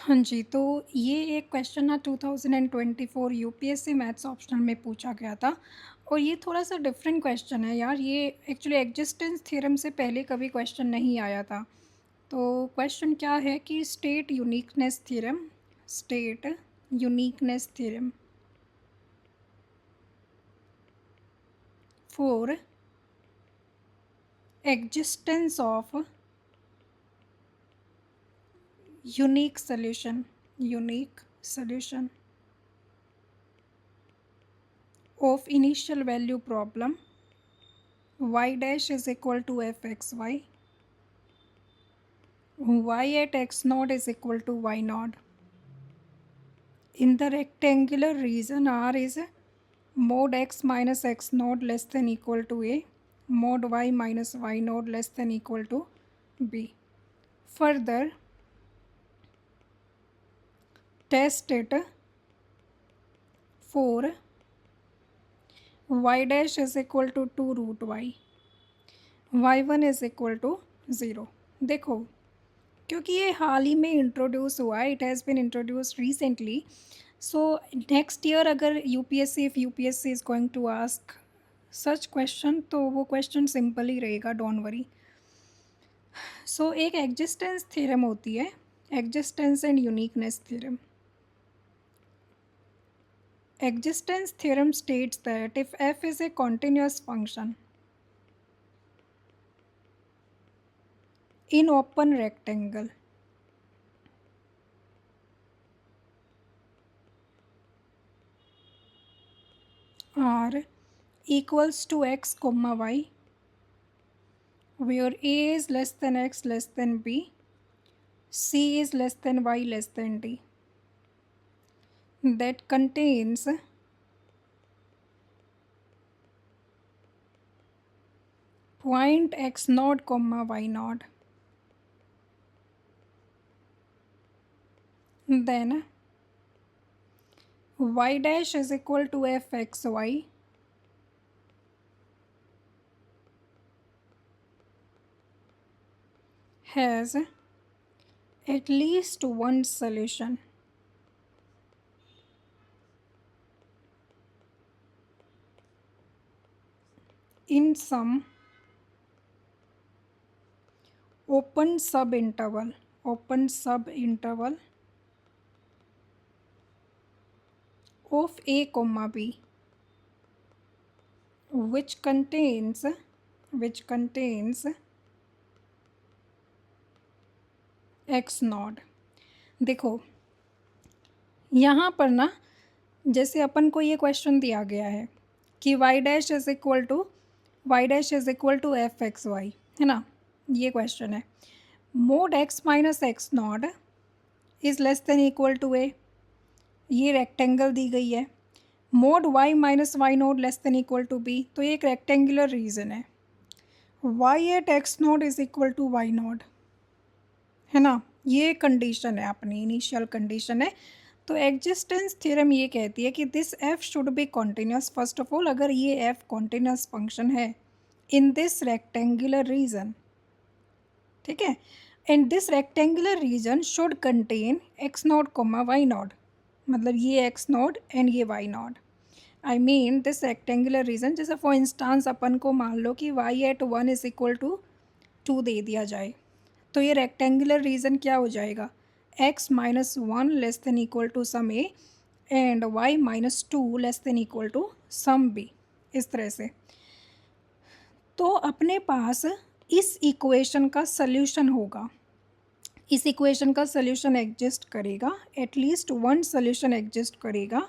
हाँ जी, तो ये एक क्वेश्चन ना 2024 यूपीएससी मैथ्स ऑप्शनल में पूछा गया था और ये थोड़ा-सा डिफरेंट क्वेश्चन है यार, ये एक्चुअली एक्जिस्टेंस थ्योरम से पहले कभी क्वेश्चन नहीं आया था। तो क्वेश्चन क्या है कि state uniqueness theorem for existence of unique solution of initial value problem y dash is equal to fxy, y at x naught is equal to y naught. In the rectangular region R is mod x minus x naught less than equal to a, mod y minus y naught less than equal to b. Further, test it for y dash is equal to 2 root y, y1 is equal to 0. देखो, क्योंकि ये हाल ही में introduce हुआ है, it has been introduce recently, so next year अगर UPSC if UPSC is going to ask such question तो वो question simple ही रहेगा, डोंट वरी। सो एक एग्जिस्टेंस थ्योरम होती है, existence and uniqueness theorem. Existence theorem states that if f is a continuous function in open rectangle R equals to x comma y, where a is less than x less than b, c is less than y less than d, that contains point x naught comma y naught, then y dash is equal to fxy has at least one solution in some open subinterval of a comma b, which contains x not. देखो यहाँ पर ना, जैसे अपन को ये question दिया गया है कि y dash is equal to f x y, है ना, ये क्वेश्चन है। Mod x minus x not is less than equal to a, ये रेक्टेंगल दी गई है। Mod y minus y not less than equal to b, तो ये एक रेक्टेंगुलर रीजन है। y at x not is equal to y not, है ना, ये कंडीशन है, अपनी इनिशियल कंडीशन है। तो एग्जिस्टेंस थ्योरम ये कहती है कि this F should be continuous. First of all, अगर ये एफ कॉन्टिन्यूस फंक्शन है इन दिस रेक्टेंगुलर रीजन, ठीक है, and this rectangular region should contain x not comma y not, मतलब ये एक्स नॉट एंड ये y not. I mean this rectangular region, जैसे for instance अपन को मान लो कि y at one is equal to two दे दिया जाए, तो ये रेक्टेंगुलर रीजन क्या हो जाएगा, x minus one less than equal to some a and y minus two less than equal to some b, इस तरह से। तो अपने पास इस इक्वेशन का सल्यूशन होगा, इस इक्वेशन का सल्यूशन एग्जिस्ट करेगा, एटलीस्ट वन सल्यूशन एग्जिस्ट करेगा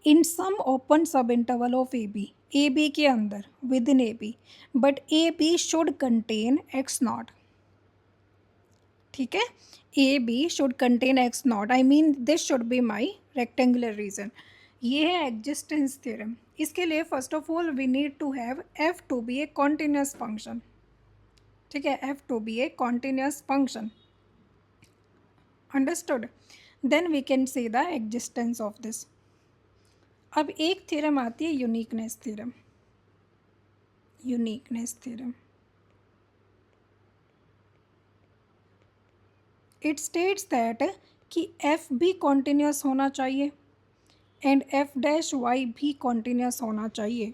in some open sub interval of a b के अंदर, within a b, but a b should contain x not, ठीक है, a b should contain x not, I mean this should be my rectangular region. ये है existence theorem. इसके लिए first of all we need to have f to be a continuous function, ठीक है, F to be a continuous function, understood, then we can see the existence of this. अब एक theorem आती है uniqueness theorem. It states that कि f भी continuous होना चाहिए एंड एफ डैश वाई भी कॉन्टिन्यूस होना चाहिए,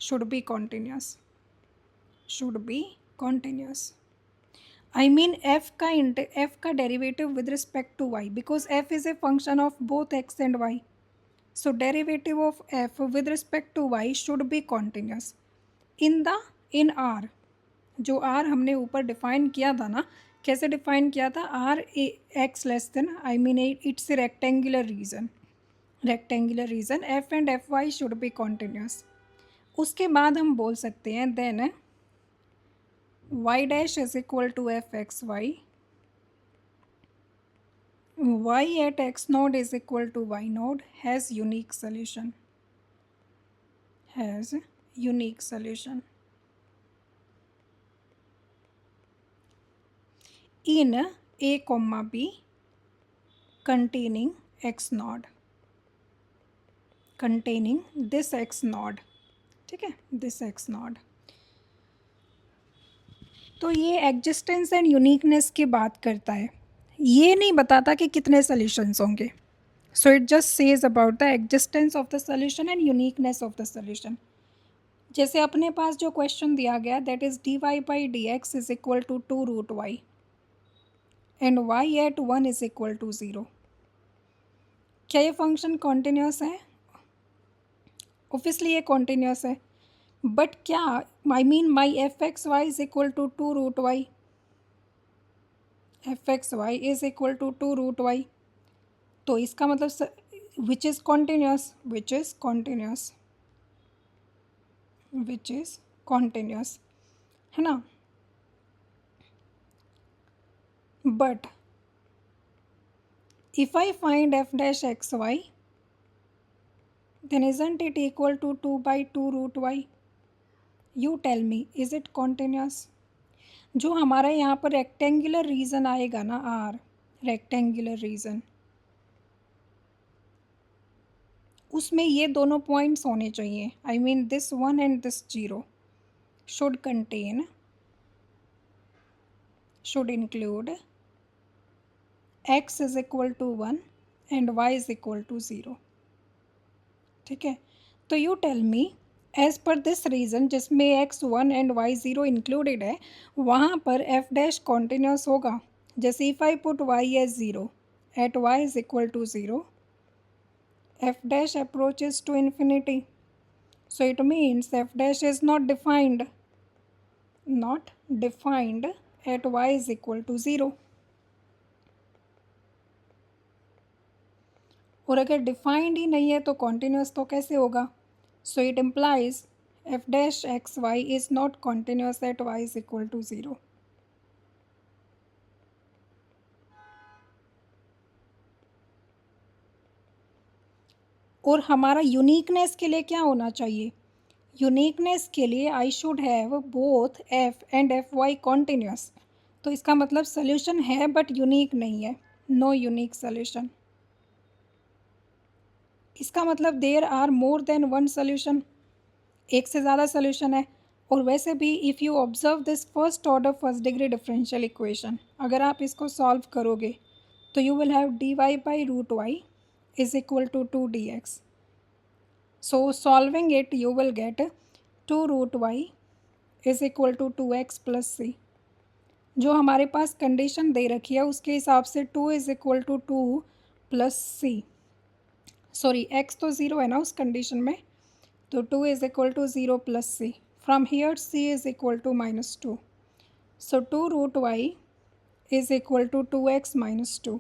should be continuous, should be continuous. I mean f का derivative with respect to y, because f is a function of both x and y, so derivative of f with respect to y should be continuous in R. जो R हमने ऊपर define किया था ना, कैसे define किया था, R x less than, I mean it's a rectangular region f and f y should be continuous. उसके बाद हम बोल सकते हैं then y dash is equal to f x y, y at x node is equal to y node has unique solution, has unique solution in a comma b containing x node, containing this x node, ठीक है, this x node। तो ये existence and uniqueness की बात करता है, ये नहीं बताता कि कितने सोल्यूशंस होंगे। So it just says about the existence of the solution and uniqueness of the solution. जैसे अपने पास जो क्वेश्चन दिया गया that is d y by d x is equal to 2√y and y at 1 is equal to 0। क्या ये function continuous है? Obviously ये कॉन्टिन्यूस है, बट क्या I mean my f x y is equal to 2√y, f x y is equal to 2√y, तो इसका मतलब which is continuous, which is continuous, which is continuous, है ना। But if I find f dash x y, then isn't it equal to 2 by 2√y? You tell me, is it continuous? जो हमारा यहाँ पर rectangular reason आएगा ना R, rectangular reason, उसमें ये दोनों पॉइंट्स होने चाहिए, I mean this 1 and this 0 should contain, should include x is equal to 1 and y is equal to 0, ठीक है। तो you tell me as per this region जिसमें x 1 एंड y 0 इंक्लूडेड है, वहाँ पर f डैश कॉन्टिन्यूस होगा। जैसे if I put y as 0 at y is equal to 0, f dash approaches to infinity, so it means f dash is not defined, not defined at y is equal to 0। और अगर defined ही नहीं है तो continuous तो कैसे होगा? So it implies f dash x y is not continuous at y is equal to 0। और हमारा यूनिकनेस के लिए क्या होना चाहिए? यूनिकनेस के लिए I should have both f and f y continuous. तो इसका मतलब सोल्यूशन है बट यूनिक नहीं है, नो यूनिक सोल्यूशन। इसका मतलब there are more than one solution, एक से ज़्यादा सोल्यूशन है। और वैसे भी if you observe this first order first degree differential equation, अगर आप इसको सॉल्व करोगे तो you will have dy by root y is equal to 2dx। So solving it you will get 2√y is equal to 2x plus c। जो हमारे पास condition दे रखी है उसके हिसाब से 2 is equal to 2 plus c, sorry x तो 0 है ना उस कंडीशन में, तो 2 is equal to 0 plus c। From here c is equal to -2, so 2√y is equal to 2x minus 2,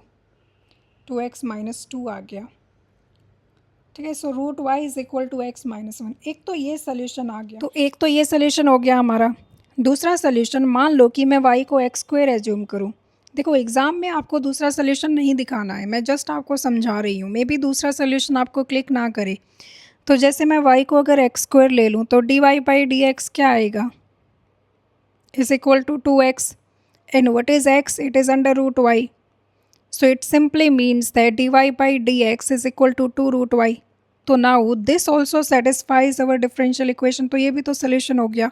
2x minus 2 आ गया, ठीक है। So √y is equal to x minus 1। एक तो ये सोल्यूशन आ गया, तो एक तो ये सोल्यूशन हो गया हमारा। दूसरा सोल्यूशन, मान लो कि मैं y को x² एज्यूम करूँ। देखो एग्ज़ाम में आपको दूसरा सोल्यूशन नहीं दिखाना है, मैं जस्ट आपको समझा रही हूँ, मे बी दूसरा सोल्यूशन आपको क्लिक ना करे। तो जैसे मैं y को अगर x² ले लूँ तो dy बाई डी एक्स क्या आएगा, is equal to 2x, and what is x, it is under root y, so it simply means that dy by d x is equal to 2√y। तो now this also satisfies our differential equation, तो ये भी तो solution हो गया।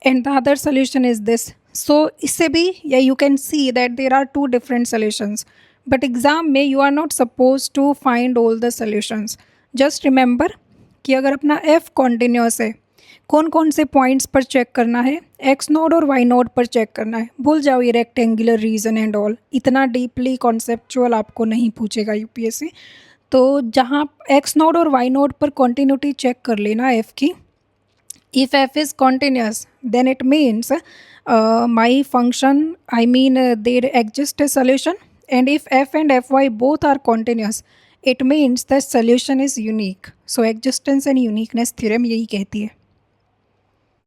And the other solution is this. So इससे भी या you can see that there are 2 different solutions, but exam में you are not suppose to find all the solutions. Just remember कि अगर अपना एफ कॉन्टिन्यूस है, कौन कौन से पॉइंट्स पर चेक करना है, एक्स नोड और वाई नोड पर चेक करना है। भूल जाओ ये रेक्टेंगुलर रीजन एंड ऑल, इतना डीपली कॉन्सेप्चुअल आपको नहीं पूछेगा यूपीएससी। तो जहाँ एक्स नोड और वाई नोड पर कॉन्टिन्यूटी चेक कर लेना एफ की। If f is continuous, then it means my function, there exists a solution. And if f and fy both are continuous, it means the solution is unique. So existence and uniqueness theorem यही कहती है।